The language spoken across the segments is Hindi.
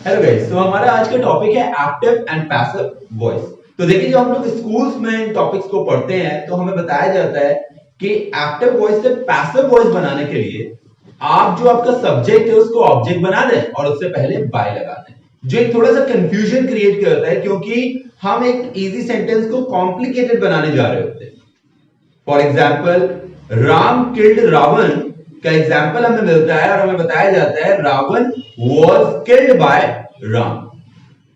हेलो गाइस, तो हमारा आज का टॉपिक है एक्टिव एंड पैसिव वॉइस। तो देखिए, जब हम लोग स्कूल्स में इन टॉपिक्स को पढ़ते हैं तो हमें बताया जाता है कि एक्टिव वॉइस से पैसिव वॉइस बनाने के लिए आप जो आपका सब्जेक्ट है उसको ऑब्जेक्ट बना दें और उससे पहले बाय लगा दें, जो एक थोड़ा सा कंफ्यूजन क्रिएट करता है क्योंकि हम एक इजी सेंटेंस को कॉम्प्लिकेटेड बनाने जा रहे होते हैं। For example, Ram killed Ravan का एग्जाम्पल हमें मिलता है और हमें बताया जाता है Ravan was killed by Ram.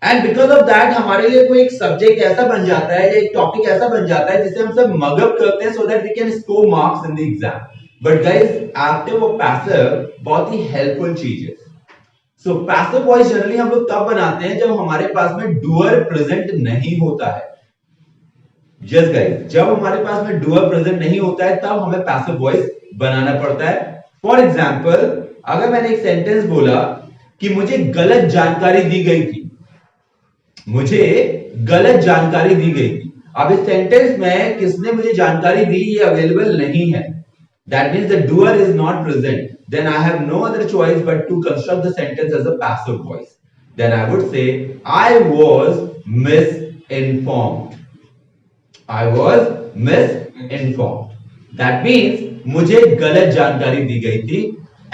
And because of that हमारे लिए कोई एक सब्जेक्ट ऐसा बन जाता है या एक टॉपिक ऐसा बन जाता है जिसे हम सब मगअप करते हैं so that we can score marks in the exam. But guys, active और पैसिव बहुत ही हेल्पफुल चीज है। सो पैसिव वॉइस जनरली हम लोग तब बनाते हैं जब हमारे पास में डूअर प्रेजेंट नहीं होता है। यस गाइस, जब हमारे पास में डूअर प्रेजेंट नहीं होता है तब हमें पैसिव वॉइस बनाना पड़ता है। फॉर एग्जाम्पल, अगर मैंने एक सेंटेंस बोला कि मुझे गलत जानकारी दी गई थी, मुझे गलत जानकारी दी गई थी। अब इस सेंटेंस में किसने मुझे जानकारी दी ये अवेलेबल नहीं है। That means the doer is not present. Then I have no other choice but to construct the sentence as a passive voice. Then I would say I was misinformed. I was misinformed. That means मुझे गलत जानकारी दी गई थी।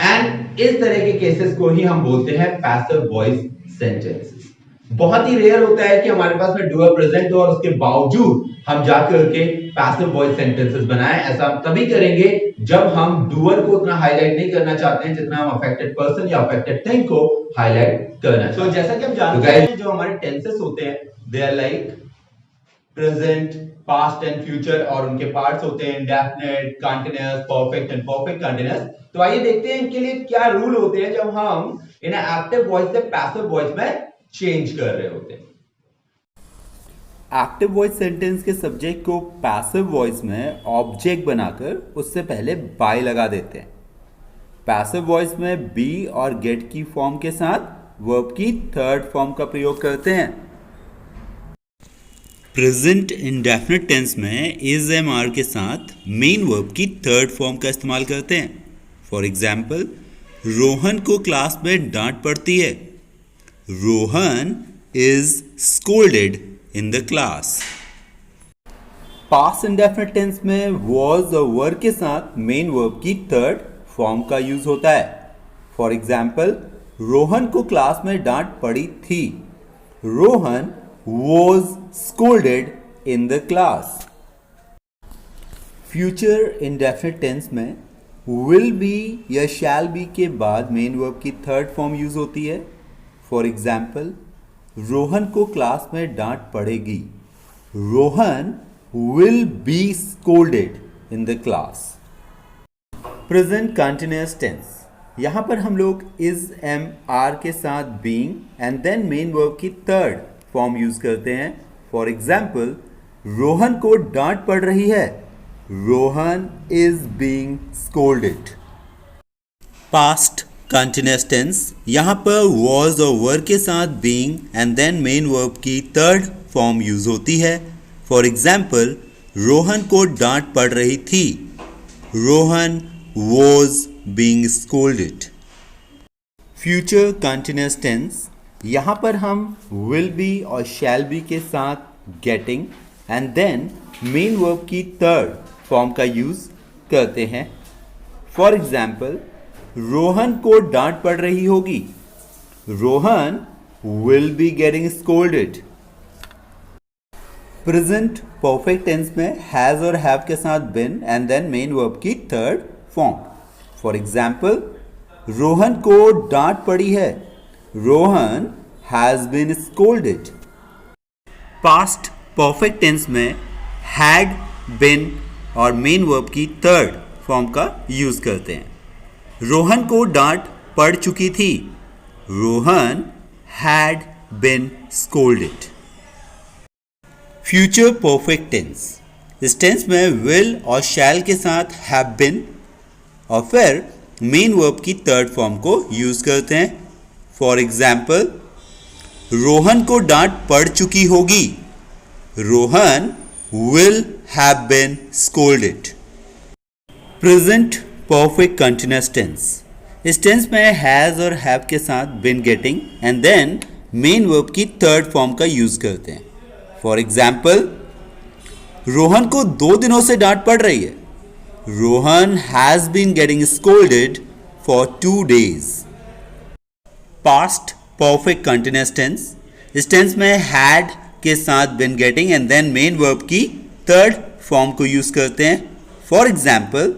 एंड इस तरह के केसेस को ही हम बोलते हैं पैसिव वॉइस सेंटेंसेस। बहुत ही रेयर होता है कि हमारे पास में डूअर प्रेजेंट हो और उसके बावजूद हम जाकर के पैसिव वॉइस सेंटेंसेस बनाएं। ऐसा हम तभी करेंगे जब हम डूअर को उतना हाईलाइट नहीं करना चाहते हैं जितना हम अफेक्टेड पर्सन या अफेक्टेड थिंग को हाईलाइट करना चाहते हैं। तो जैसा कि हम जानते हैं, जो हमारे टेंसेस होते हैं they are like present, past and future, और उनके पार्ट्स होते हैं indefinite, continuous, perfect and perfect continuous. तो आइए देखते हैं इनके लिए क्या रूल होते हैं जब हम इन्हें एक्टिव वॉइस से पैसिव वॉइस में चेंज कर रहे होते हैं। एक्टिव वॉइस सेंटेंस के सब्जेक्ट को पैसिव वॉइस में ऑब्जेक्ट बनाकर उससे पहले बाय लगा देते हैं। पैसिव वॉइस में बी और गेट की फॉर्म के साथ वर्ब की थर्ड फॉर्म का प्रयोग करते हैं। प्रेजेंट इंडेफिनिट टेंस में इज एम आर के साथ मेन वर्ब की थर्ड फॉर्म का इस्तेमाल करते हैं। फॉर एग्जाम्पल, रोहन को क्लास में डांट पड़ती है। Rohan is scolded in the class. Past indefinite tense में वॉज और वर के साथ मेन वर्ब की थर्ड फॉर्म का यूज होता है। फॉर एग्जाम्पल, रोहन को क्लास में डांट पड़ी थी। Rohan was scolded in the class. Future indefinite tense में will be या shall be के बाद मेन वर्ब की थर्ड फॉर्म यूज होती है। फॉर एग्जाम्पल, रोहन को क्लास में डांट पड़ेगी। Rohan will be scolded in the class. Present continuous tense, यहाँ पर हम लोग is am are के साथ being and then main verb की थर्ड फॉर्म यूज करते हैं। फॉर एग्जाम्पल, रोहन को डांट पड़ रही है। Rohan is being scolded. Past continuous tense, यहां पर वॉज और वर के साथ being and then main verb की थर्ड फॉर्म यूज होती है। फॉर एग्जाम्पल, रोहन को डांट पड़ रही थी। Rohan was being scolded. Future continuous tense, यहाँ पर हम will be और shall be के साथ getting and then main verb की थर्ड फॉर्म का यूज करते हैं। फॉर एग्जाम्पल, रोहन को डांट पड़ रही होगी। Rohan will be getting scolded। Present perfect tense में हैज और हैव के साथ been and then main verb की third form. For example, Rohan को डांट पड़ी है। Rohan has been scolded। Past perfect tense में had been और मेन वर्ब की थर्ड फॉर्म का यूज करते हैं। रोहन को डांट पड़ चुकी थी। Rohan had been scolded। Future perfect tense, इस टेंस में will और shall के साथ have been और फिर मेन वर्ब की थर्ड फॉर्म को यूज करते हैं। फॉर एग्जाम्पल, रोहन को डांट पड़ चुकी होगी। Rohan will have been scolded। Present perfect continuous tense, इस टेंस में हैज़ और हैव के साथ been getting and then main verb की थर्ड फॉर्म का यूज करते हैं। फॉर एग्जाम्पल, रोहन को 2 दिनों से डांट पड़ रही है। Rohan has been getting scolded for 2 days। Past perfect continuous tense, इस टेंस में हैड के साथ been getting and then main verb की थर्ड फॉर्म को यूज करते हैं। फॉर एग्जाम्पल,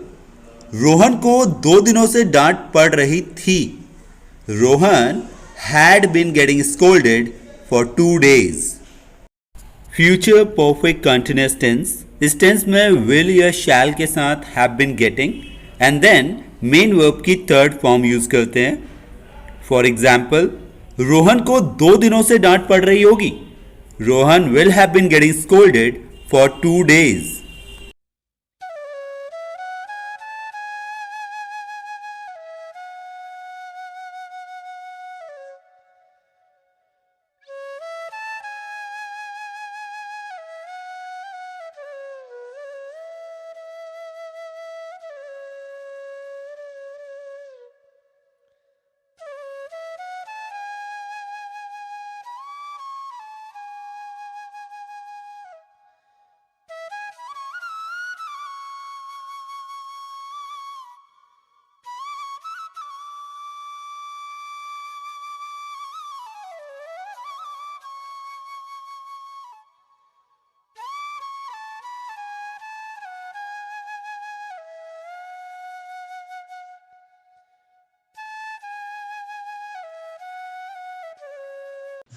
रोहन को 2 दिनों से डांट पड़ रही थी। Rohan had been getting scolded for 2 days। Future perfect continuous tense, इस टेंस में विल या शैल के साथ have been getting and then main verb की थर्ड फॉर्म यूज करते हैं। फॉर एग्जाम्पल, रोहन को 2 दिनों से डांट पड़ रही होगी। Rohan will have been getting scolded for 2 days।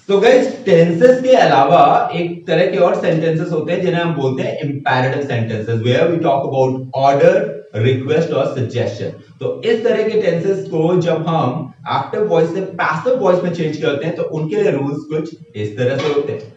तो गाइस, टेंसेस के अलावा एक तरह के और सेंटेंसेस होते हैं जिन्हें हम बोलते हैं imperative sentences, where we talk about order, request और सजेशन। तो इस तरह के टेंसेस को जब हम एक्टिव वॉइस से पैसिव वॉइस में चेंज करते हैं तो उनके लिए रूल्स कुछ इस तरह से होते हैं।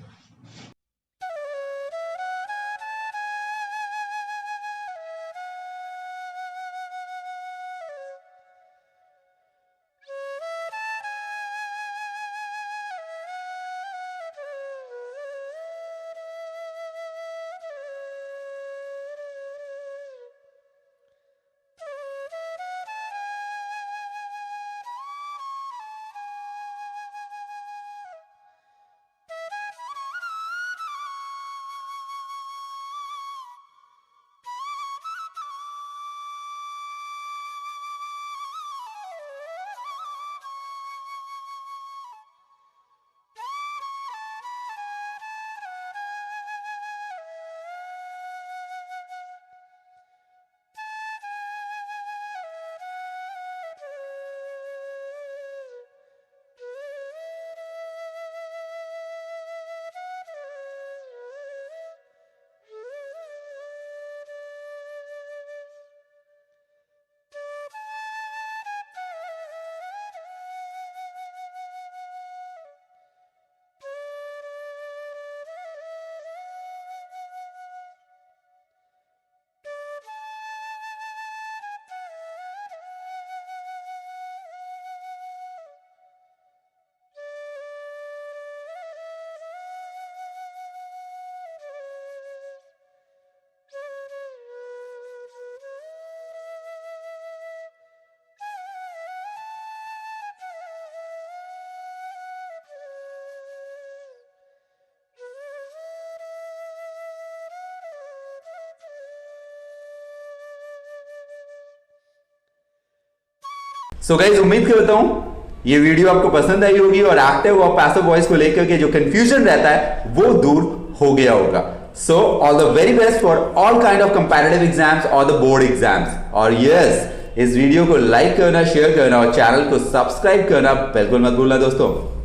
सो गाइस, उम्मीद करता हूं ये वीडियो आपको पसंद आई होगी और एक्टिव और पैसिव वॉइस को लेकर के जो कंफ्यूजन रहता है वो दूर हो गया होगा। So all the very best for all kind of comparative exams और द बोर्ड एग्जाम्स। और यस, इस वीडियो को लाइक करना, शेयर करना और चैनल को सब्सक्राइब करना बिल्कुल मत भूलना दोस्तों।